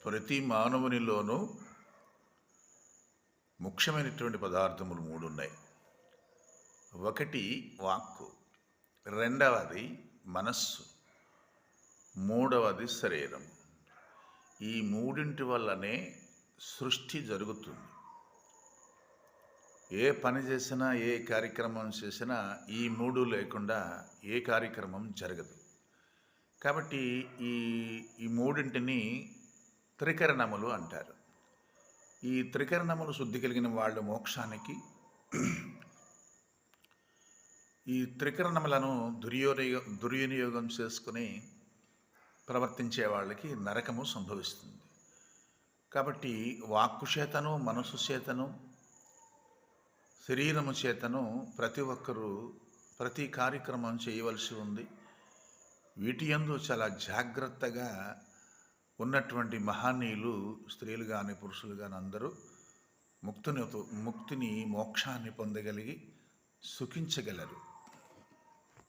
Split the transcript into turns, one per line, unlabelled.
ప్రతి మానవునిలోనూ ముఖ్యమైనటువంటి పదార్థములు 3 ఉన్నాయి. ఒకటి వాక్కు, రెండవది మనస్సు, మూడవది శరీరం. ఈ మూడింటి వల్లనే సృష్టి జరుగుతుంది. ఏ పని చేసినా, ఏ కార్యక్రమం చేసినా ఈ 3 లేకుండా ఏ కార్యక్రమం జరగదు. కాబట్టి ఈ మూడింటిని త్రికరణములు అంటారు. ఈ త్రికరణములు శుద్ధి కలిగిన వాళ్ళు మోక్షానికి, ఈ త్రికరణములను దుర్వినియోగం చేసుకుని ప్రవర్తించే వాళ్ళకి నరకము సంభవిస్తుంది. కాబట్టి వాక్కు చేతను, మనసు చేతను, శరీరము చేతను ప్రతి ఒక్కరూ ప్రతి కార్యక్రమం చేయవలసి ఉంది. వీటి యందు చాలా జాగ్రత్తగా ఉన్నటువంటి మహనీయులు, స్త్రీలు కానీ పురుషులు కానీ అందరూ ముక్తిని, మోక్షాన్ని పొందగలిగి సుఖించగలరు.